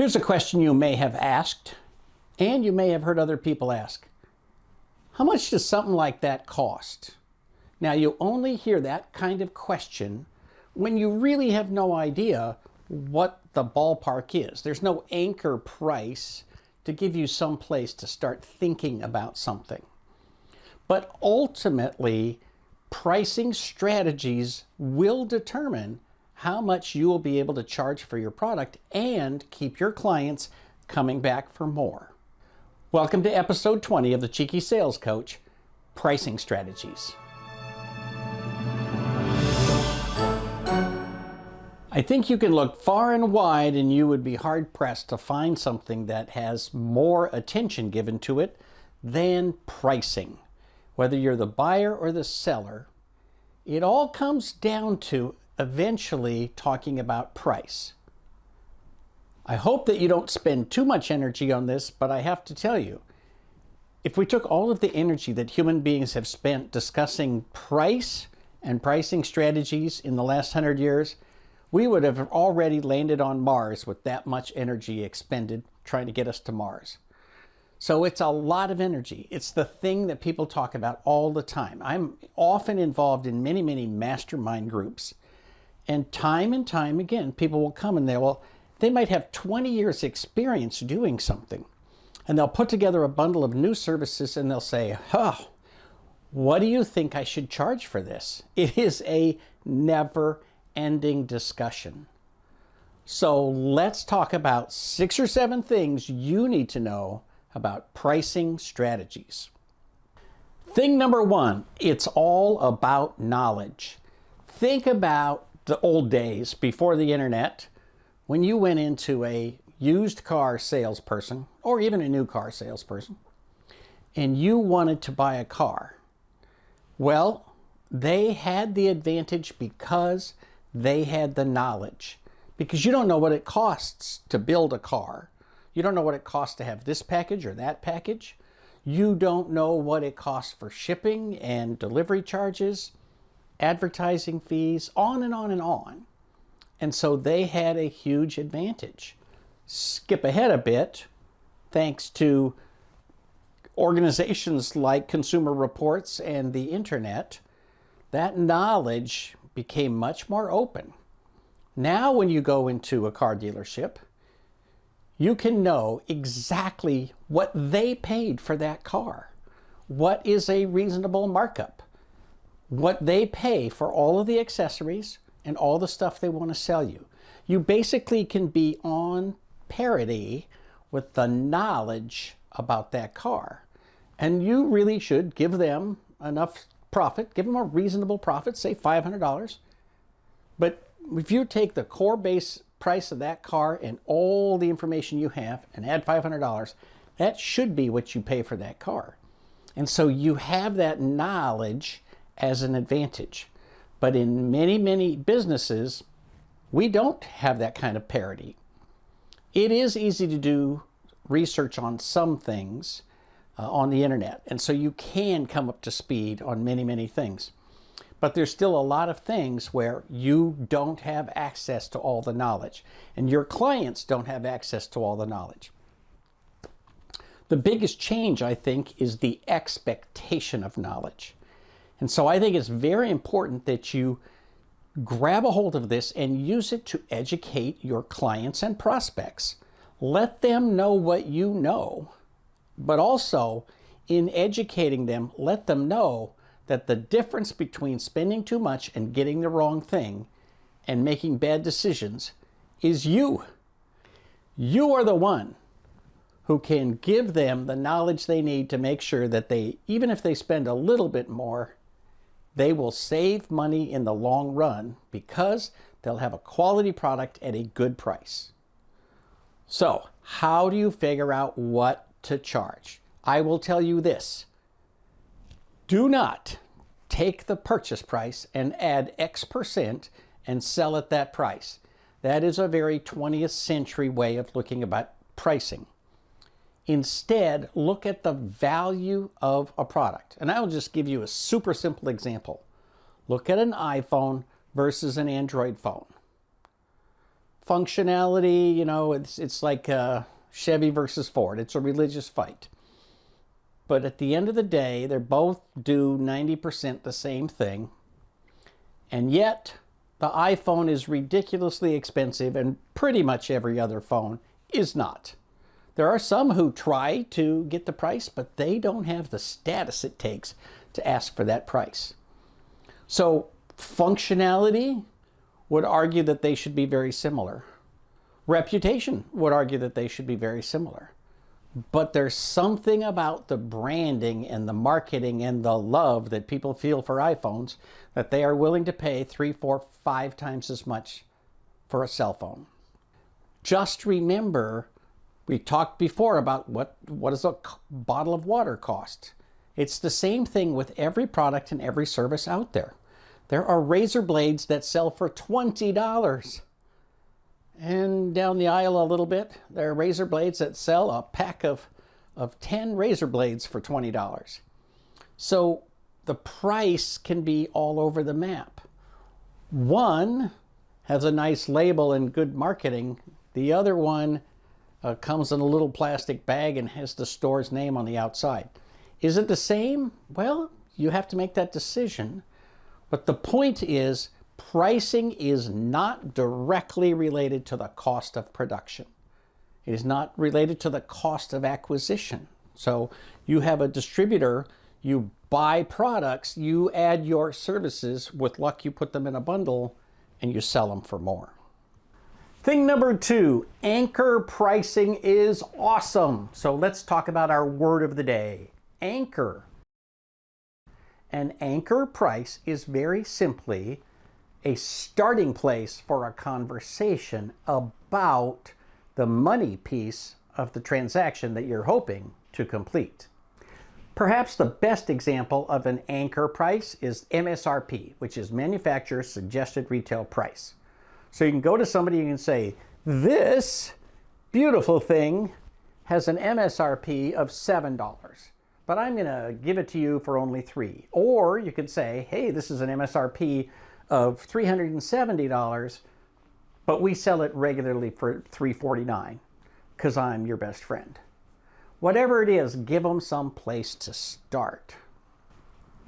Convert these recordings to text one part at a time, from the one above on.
Here's a question you may have asked, and you may have heard other people ask. How much does something like that cost? Now, you only hear that kind of question when you really have no idea what the ballpark is. There's no anchor price to give you some place to start thinking about something. But ultimately, pricing strategies will determine how much you will be able to charge for your product and keep your clients coming back for more. Welcome to episode 20 of the Cheeky Sales Coach, Pricing Strategies. I think you can look far and wide and you would be hard-pressed to find something that has more attention given to it than pricing. Whether you're the buyer or the seller, it all comes down to eventually talking about price. I hope that you don't spend too much energy on this, but I have to tell you, if we took all of the energy that human beings have spent discussing price and pricing strategies in the last 100 years, we would have already landed on Mars with that much energy expended trying to get us to Mars. So it's a lot of energy. It's the thing that people talk about all the time. I'm often involved in many mastermind groups. And time again, people will come and they might have 20 years experience doing something. And they'll put together a bundle of new services and they'll say, what do you think I should charge for this? It is a never-ending discussion. So let's talk about 6 or 7 things you need to know about pricing strategies. Thing number 1, it's all about knowledge. Think about the old days before the internet, when you went into a used car salesperson or even a new car salesperson and you wanted to buy a car. Well, they had the advantage because they had the knowledge. Because you don't know what it costs to build a car. You don't know what it costs to have this package or that package. You don't know what it costs for shipping and delivery charges, advertising fees, on and on and on. And so they had a huge advantage. Skip ahead a bit, thanks to organizations like Consumer Reports and the internet, that knowledge became much more open. Now when you go into a car dealership, you can know exactly what they paid for that car. What is a reasonable markup? What they pay for all of the accessories and all the stuff they want to sell you. You basically can be on parity with the knowledge about that car. And you really should give them enough profit, give them a reasonable profit, say $500. But if you take the core base price of that car and all the information you have and add $500, that should be what you pay for that car. And so you have that knowledge as an advantage. But in many businesses, we don't have that kind of parity. It is easy to do research on some things on the internet, and so you can come up to speed on many things. But there's still a lot of things where you don't have access to all the knowledge, and your clients don't have access to all the knowledge. The biggest change, I think, is the expectation of knowledge. And so I think it's very important that you grab a hold of this and use it to educate your clients and prospects. Let them know what you know, but also in educating them, let them know that the difference between spending too much and getting the wrong thing and making bad decisions is you. You are the one who can give them the knowledge they need to make sure that they, even if they spend a little bit more, they will save money in the long run because they'll have a quality product at a good price. So, how do you figure out what to charge? I will tell you this. Do not take the purchase price and add X% and sell at that price. That is a very 20th century way of looking about pricing. Instead, look at the value of a product. And I will just give you a super simple example. Look at an iPhone versus an Android phone. functionality, you know, it's like Chevy versus Ford. It's a religious fight. But at the end of the day, they're both do 90% the same thing. And yet, the iPhone is ridiculously expensive, and pretty much every other phone is not. There are some who try to get the price, but they don't have the status it takes to ask for that price. So functionality would argue that they should be very similar. Reputation would argue that they should be very similar. But there's something about the branding and the marketing and the love that people feel for iPhones that they are willing to pay 3, 4, 5 times as much for a cell phone. Just remember, we talked before about what does a bottle of water cost. It's the same thing with every product and every service out there. There are razor blades that sell for $20. And down the aisle a little bit, there are razor blades that sell a pack of 10 razor blades for $20. So the price can be all over the map. One has a nice label and good marketing. The other one comes in a little plastic bag and has the store's name on the outside. Is it the same? Well, you have to make that decision. But the point is, pricing is not directly related to the cost of production. It is not related to the cost of acquisition. So you have a distributor, you buy products, you add your services, with luck you put them in a bundle, and you sell them for more. Thing number 2, anchor pricing is awesome. So let's talk about our word of the day, anchor. An anchor price is very simply a starting place for a conversation about the money piece of the transaction that you're hoping to complete. Perhaps the best example of an anchor price is MSRP, which is Manufacturer's Suggested Retail Price. So you can go to somebody and you can say, this beautiful thing has an MSRP of $7, but I'm going to give it to you for only $3. Or you could say, hey, this is an MSRP of $370, but we sell it regularly for $349 because I'm your best friend. Whatever it is, give them some place to start.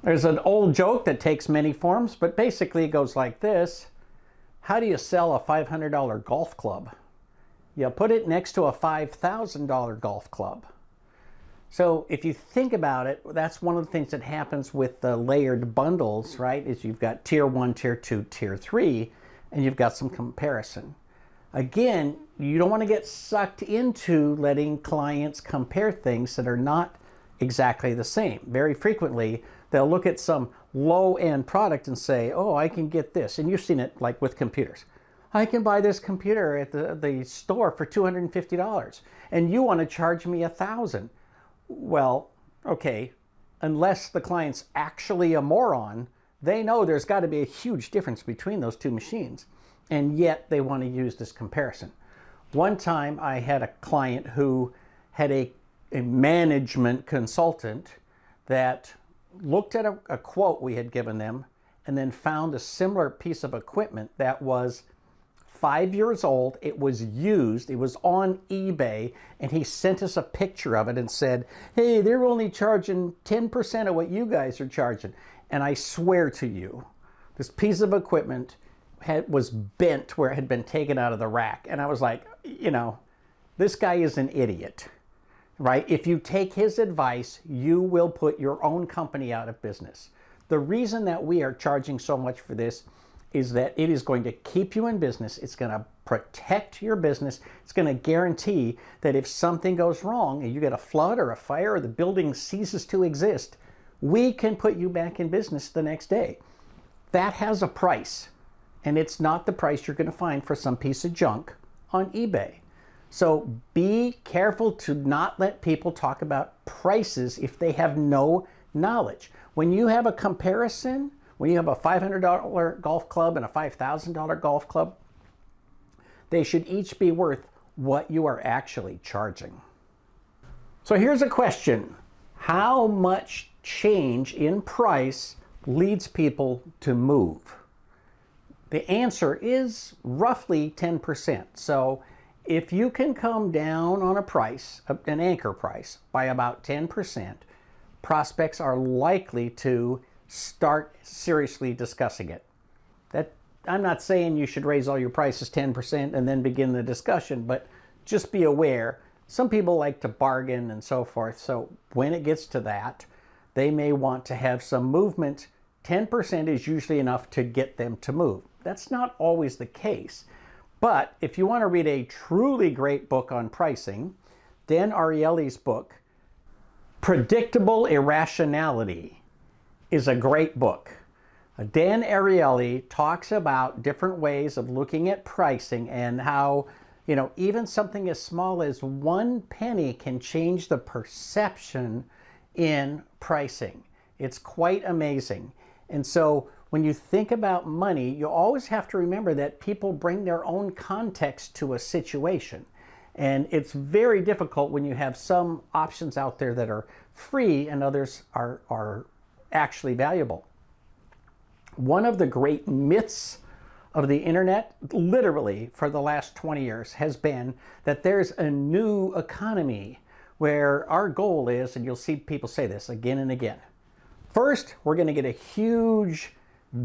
There's an old joke that takes many forms, but basically it goes like this. How do you sell a $500 golf club? You put it next to a $5,000 golf club. So if you think about it, that's one of the things that happens with the layered bundles, right? Is you've got tier 1, tier 2, tier 3, and you've got some comparison. Again, you don't want to get sucked into letting clients compare things that are not exactly the same. Very frequently, they'll look at some low-end product and say, oh, I can get this. And you've seen it like with computers. I can buy this computer at the store for $250, and you want to charge me $1,000. Well, okay, unless the client's actually a moron, they know there's got to be a huge difference between those two machines, and yet they want to use this comparison. One time I had a client who had a management consultant that looked at a quote we had given them and then found a similar piece of equipment that was 5 years old. It was used. It was on eBay, and he sent us a picture of it and said, hey, they're only charging 10% of what you guys are charging. And I swear to you, this piece of equipment was bent where it had been taken out of the rack. And I was like, you know, this guy is an idiot, right? If you take his advice, you will put your own company out of business. The reason that we are charging so much for this is that it is going to keep you in business. It's going to protect your business. It's going to guarantee that if something goes wrong and you get a flood or a fire or the building ceases to exist, we can put you back in business the next day. That has a price, and it's not the price you're going to find for some piece of junk on eBay. So be careful to not let people talk about prices if they have no knowledge. When you have a comparison, when you have a $500 golf club and a $5,000 golf club, they should each be worth what you are actually charging. So here's a question. How much change in price leads people to move? The answer is roughly 10%. So if you can come down on a price, an anchor price, by about 10%, prospects are likely to start seriously discussing it. I'm not saying you should raise all your prices 10% and then begin the discussion, but just be aware. Some people like to bargain and so forth. So when it gets to that, they may want to have some movement. 10% is usually enough to get them to move. That's not always the case. But if you want to read a truly great book on pricing, Dan Ariely's book, Predictable Irrationality, is a great book. Dan Ariely talks about different ways of looking at pricing and how, even something as small as 1 penny can change the perception in pricing. It's quite amazing. And so when you think about money, you always have to remember that people bring their own context to a situation. And it's very difficult when you have some options out there that are free and others are actually valuable. One of the great myths of the internet, literally for the last 20 years, has been that there's a new economy where our goal is, and you'll see people say this again and again, first, we're going to get a huge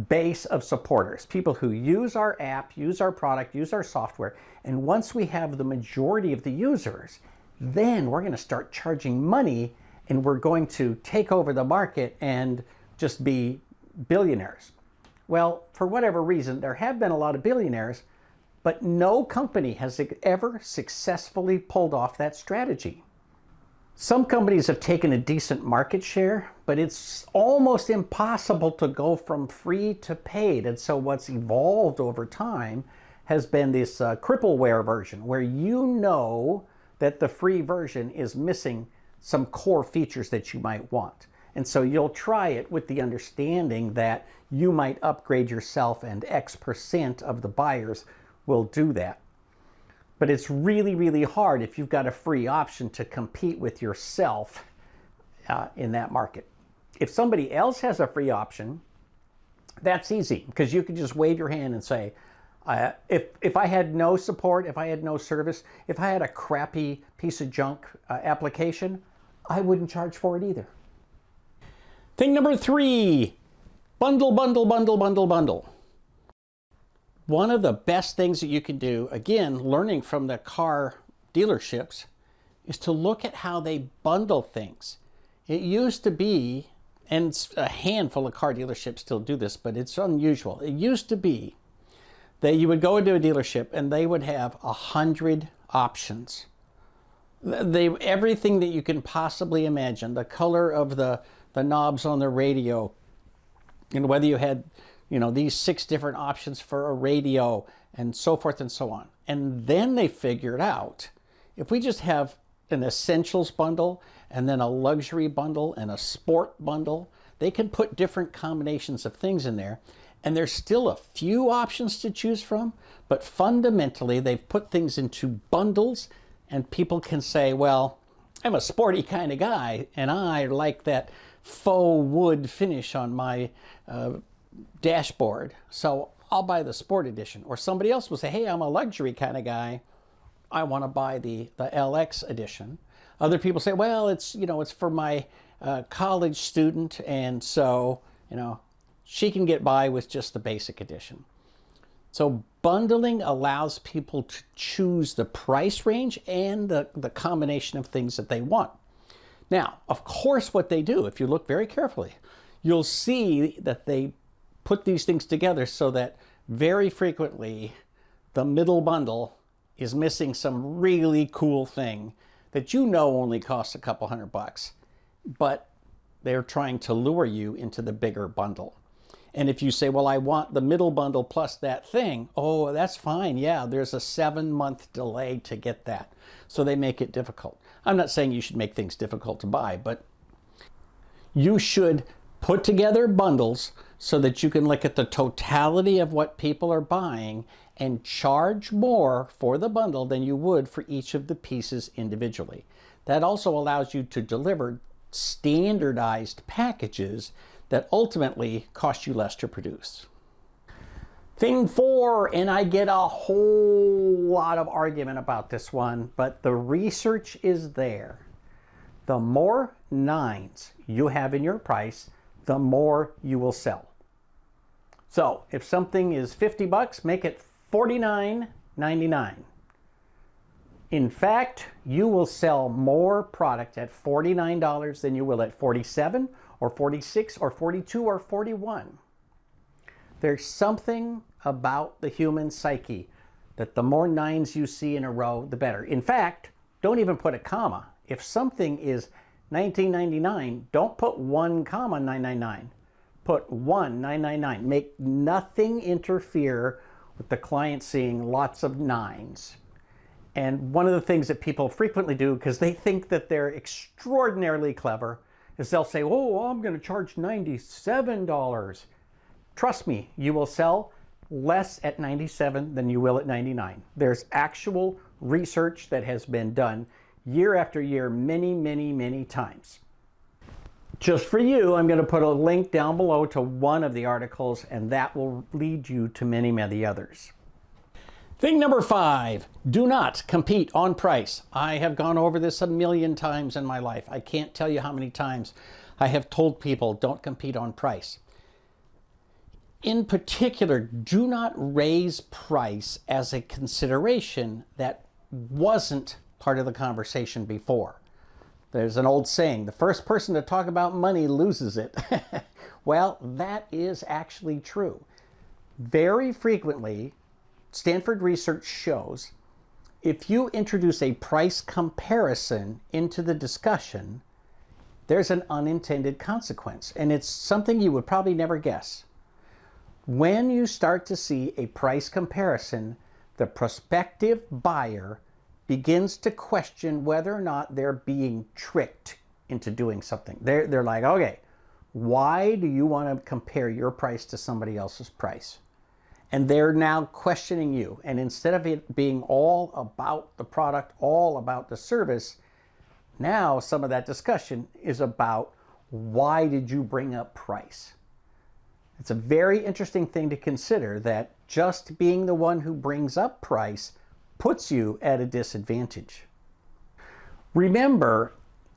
base of supporters, people who use our app, use our product, use our software, and once we have the majority of the users, then we're going to start charging money and we're going to take over the market and just be billionaires. Well, for whatever reason, there have been a lot of billionaires, but no company has ever successfully pulled off that strategy. Some companies have taken a decent market share, but it's almost impossible to go from free to paid. And so what's evolved over time has been this crippleware version, where you know that the free version is missing some core features that you might want. And so you'll try it with the understanding that you might upgrade yourself and X% of the buyers will do that. But it's really, really hard if you've got a free option to compete with yourself in that market. If somebody else has a free option, that's easy because you can just wave your hand and say, if I had no support, if I had no service, if I had a crappy piece of junk application, I wouldn't charge for it either. Thing number 3, bundle, bundle, bundle, bundle, bundle. One of the best things that you can do, again, learning from the car dealerships, is to look at how they bundle things. It used to be, and a handful of car dealerships still do this, but it's unusual. It used to be that you would go into a dealership and they would have 100 options. Everything that you can possibly imagine, the color of the knobs on the radio, and whether you had these 6 different options for a radio and so forth and so on. And then they figured out, if we just have an essentials bundle and then a luxury bundle and a sport bundle, they can put different combinations of things in there. And there's still a few options to choose from, but fundamentally they've put things into bundles and people can say, well, I'm a sporty kind of guy and I like that faux wood finish on my dashboard, so I'll buy the sport edition. Or somebody else will say, hey, I'm a luxury kind of guy, I want to buy the LX edition. Other people say, well, it's for my college student, and so she can get by with just the basic edition. So bundling allows people to choose the price range and the combination of things that they want. Now, of course, what they do, if you look very carefully, you'll see that they put these things together so that very frequently the middle bundle is missing some really cool thing that only costs a couple $100, but they're trying to lure you into the bigger bundle. And if you say, well, I want the middle bundle plus that thing, oh, that's fine. Yeah, there's a 7-month delay to get that. So they make it difficult. I'm not saying you should make things difficult to buy, but you should put together bundles so that you can look at the totality of what people are buying and charge more for the bundle than you would for each of the pieces individually. That also allows you to deliver standardized packages that ultimately cost you less to produce. Thing 4, and I get a whole lot of argument about this one, but the research is there. The more 9s you have in your price, the more you will sell. So if something is 50 bucks, make it $49.99. In fact, you will sell more product at $49 than you will at $47 or $46 or $42 or $41. There's something about the human psyche that the more 9s you see in a row, the better. In fact, don't even put a comma. If something is $19.99, don't put 1 comma 999. Put 1,999. Make nothing interfere with the client seeing lots of 9s. And one of the things that people frequently do, because they think that they're extraordinarily clever, is they'll say, oh, I'm going to charge $97. Trust me, you will sell less at 97 than you will at 99. There's actual research that has been done year after year, many, many, many times. Just for you, I'm going to put a link down below to one of the articles, and that will lead you to many, many others. Thing number 5, do not compete on price. I have gone over this a million times in my life. I can't tell you how many times I have told people don't compete on price. In particular, do not raise price as a consideration that wasn't part of the conversation before. There's an old saying, the first person to talk about money loses it. Well, that is actually true. Very frequently, Stanford research shows if you introduce a price comparison into the discussion, there's an unintended consequence, and it's something you would probably never guess. When you start to see a price comparison, the prospective buyer begins to question whether or not they're being tricked into doing something. They're like, okay, why do you want to compare your price to somebody else's price? And they're now questioning you. And instead of it being all about the product, all about the service, now some of that discussion is about why did you bring up price? It's a very interesting thing to consider that just being the one who brings up price puts you at a disadvantage. Remember,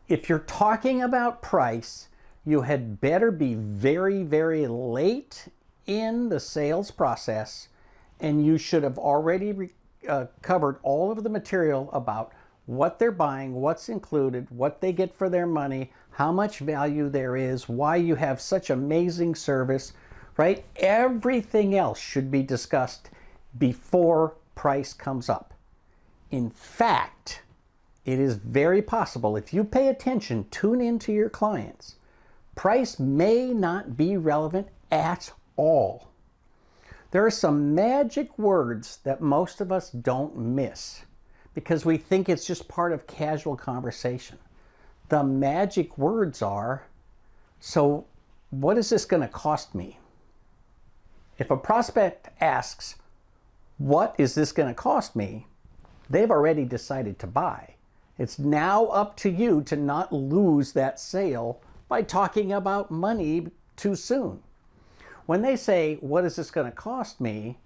if you're talking about price, you had better be very, very late in the sales process, and you should have already covered all of the material about what they're buying, what's included, what they get for their money, how much value there is, why you have such amazing service, right? Everything else should be discussed before price comes up. In fact, it is very possible, if you pay attention, tune into your clients, price may not be relevant at all. There are some magic words that most of us don't miss because we think it's just part of casual conversation. The magic words are, so what is this going to cost me? If a prospect asks, what is this going to cost me? They've already decided to buy. It's now up to you to not lose that sale by talking about money too soon. When they say, what is this going to cost me?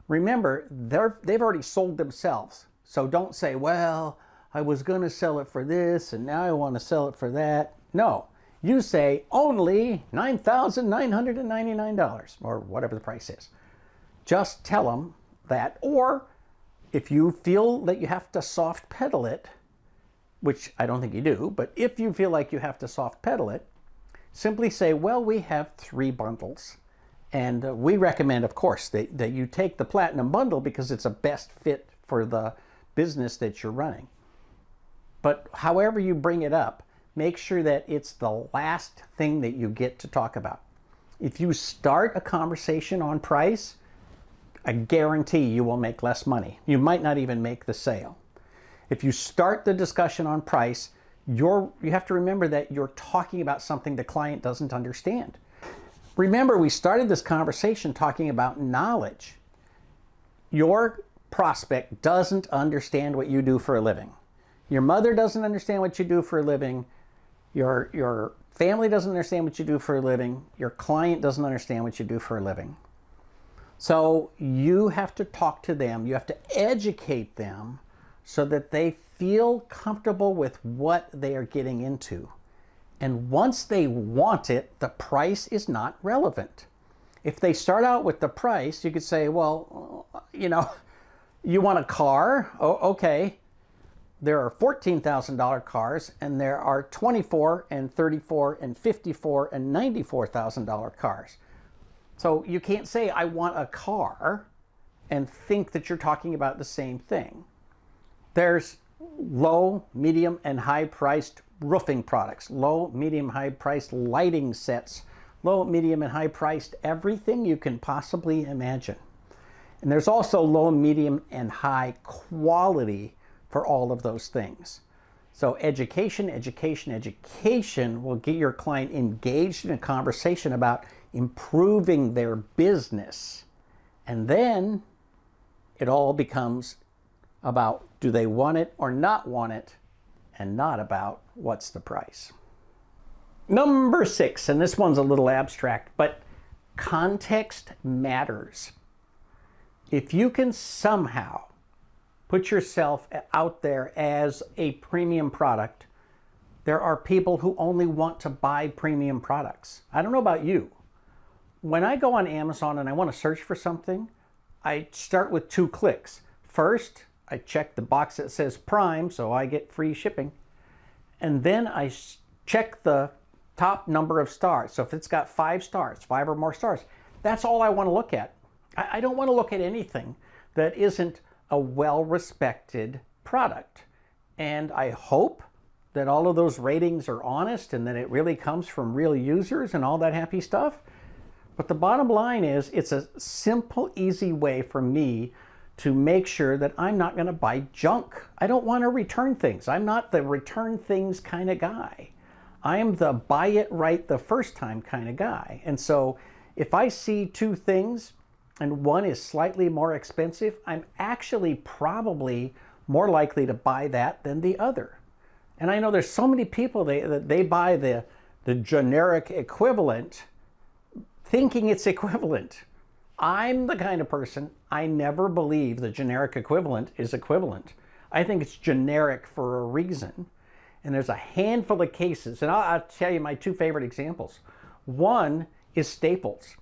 Remember, they've already sold themselves. So don't say, well, I was going to sell it for this and now I want to sell it for that. No, you say only $9,999 or whatever the price is. Just tell them that. Or if you feel that you have to soft pedal it, which I don't think you do, but if you feel like you have to soft pedal it, simply say, well, we have 3 bundles. And we recommend, of course, that you take the platinum bundle because it's a best fit for the business that you're running. But however you bring it up, make sure that it's the last thing that you get to talk about. If you start a conversation on price, I guarantee you will make less money. You might not even make the sale. If you start the discussion on price, you have to remember that you're talking about something the client doesn't understand. Remember, we started this conversation talking about knowledge. Your prospect doesn't understand what you do for a living. Your mother doesn't understand what you do for a living. Your family doesn't understand what you do for a living. Your client doesn't understand what you do for a living. So you have to talk to them, you have to educate them so that they feel comfortable with what they are getting into. And once they want it, the price is not relevant. If they start out with the price, you could say, well, you want a car? Oh, okay. There are $14,000 cars, and there are $24,000 and $34,000 and $54,000 and $94,000 cars. So you can't say, I want a car, and think that you're talking about the same thing. There's low, medium, and high-priced roofing products, low, medium, high-priced lighting sets, low, medium, and high-priced everything you can possibly imagine. And there's also low, medium, and high quality for all of those things. So education, education, education will get your client engaged in a conversation about improving their business. And then it all becomes about, do they want it or not want it, and not about what's the price. Number 6, and this one's a little abstract, but context matters. If you can somehow put yourself out there as a premium product, there are people who only want to buy premium products. I don't know about you. When I go on Amazon and I want to search for something, I start with 2 clicks. First, I check the box that says Prime, so I get free shipping. And then I check the top number of stars. So if it's got 5 stars, 5 or more stars, that's all I want to look at. I don't want to look at anything that isn't a well-respected product. And I hope that all of those ratings are honest and that it really comes from real users and all that happy stuff. But the bottom line is, it's a simple, easy way for me to make sure that I'm not going to buy junk. I don't want to return things. I'm not the return things kind of guy. I am the buy it right the first time kind of guy. And so if I see 2 things and one is slightly more expensive, I'm actually probably more likely to buy that than the other. And I know there's so many people that they buy the generic equivalent thinking it's equivalent. I'm the kind of person, I never believe the generic equivalent is equivalent. I think it's generic for a reason. And there's a handful of cases, and I'll tell you my 2 favorite examples. One is Staples.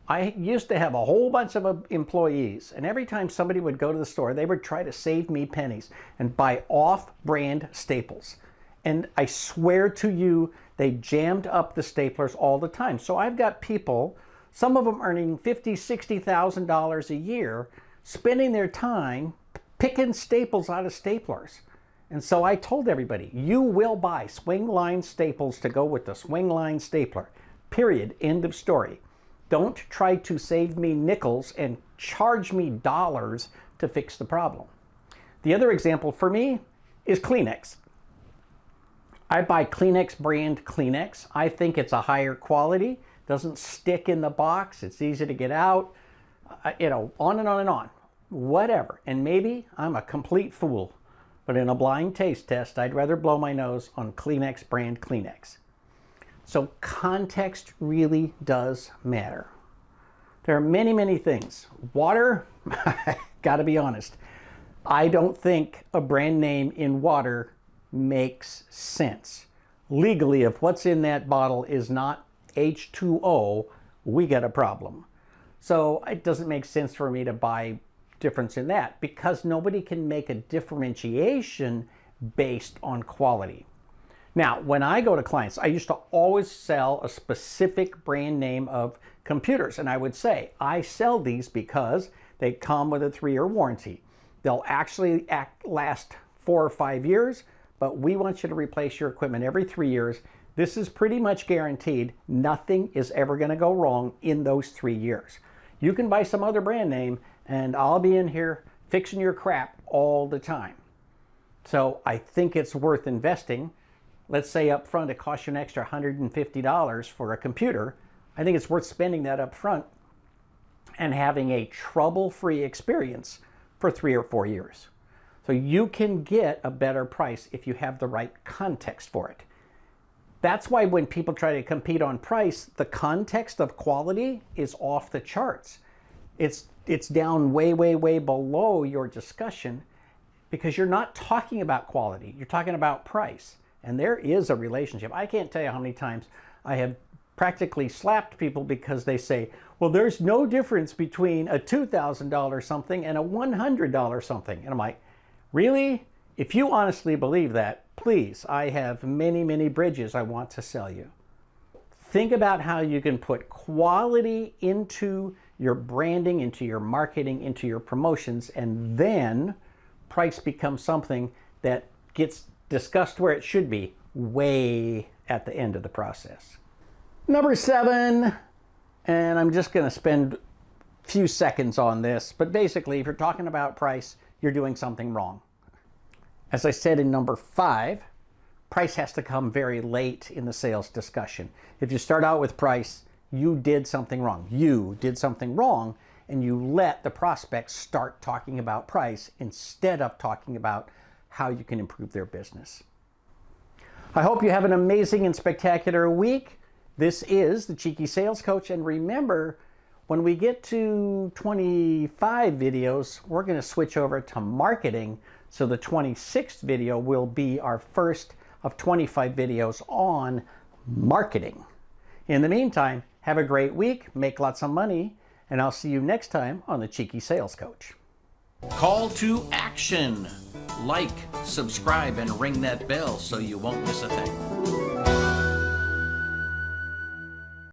I used to have a whole bunch of employees, and every time somebody would go to the store, they would try to save me pennies and buy off-brand staples. And I swear to you, they jammed up the staplers all the time. So I've got people, some of them earning $50,000, $60,000 a year, spending their time picking staples out of staplers. And so I told everybody, you will buy swing line staples to go with the swing line stapler. Period. End of story. Don't try to save me nickels and charge me dollars to fix the problem. The other example for me is Kleenex. I buy Kleenex brand Kleenex. I think it's a higher quality, doesn't stick in the box, it's easy to get out, on and on and on. Whatever. And maybe I'm a complete fool, but in a blind taste test, I'd rather blow my nose on Kleenex brand Kleenex. So context really does matter. There are many, many things. Water, gotta be honest, I don't think a brand name in water makes sense. Legally, if what's in that bottle is not H2O, we got a problem. So it doesn't make sense for me to buy difference in that, because nobody can make a differentiation based on quality. Now, when I go to clients, I used to always sell a specific brand name of computers, and I would say, I sell these because they come with a 3-year warranty. They'll actually last 4 or 5 years, but we want you to replace your equipment every 3 years. This is pretty much guaranteed. Nothing is ever going to go wrong in those 3 years. You can buy some other brand name, and I'll be in here fixing your crap all the time. So I think it's worth investing. Let's say up front it costs you an extra $150 for a computer. I think it's worth spending that up front and having a trouble-free experience for 3 or 4 years. So you can get a better price if you have the right context for it. That's why when people try to compete on price, the context of quality is off the charts. It's down way, way, way below your discussion because you're not talking about quality. You're talking about price. And there is a relationship. I can't tell you how many times I have practically slapped people because they say, well, there's no difference between a $2,000 something and a $100 something. And I'm like, really? If you honestly believe that, please, I have many, many bridges I want to sell you. Think about how you can put quality into your branding, into your marketing, into your promotions, and then price becomes something that gets discussed where it should be, way at the end of the process. Number 7, and I'm just going to spend a few seconds on this, but basically, if you're talking about price, you're doing something wrong. As I said in number 5, price has to come very late in the sales discussion. If you start out with price, you did something wrong. You did something wrong, and you let the prospect start talking about price instead of talking about how you can improve their business. I hope you have an amazing and spectacular week. This is the Cheeky Sales Coach, and remember, when we get to 25 videos, we're going to switch over to marketing, so the 26th video will be our first of 25 videos on marketing. In the meantime, have a great week, make lots of money, and I'll see you next time on the Cheeky Sales Coach. Call to action. Like, subscribe, and ring that bell so you won't miss a thing.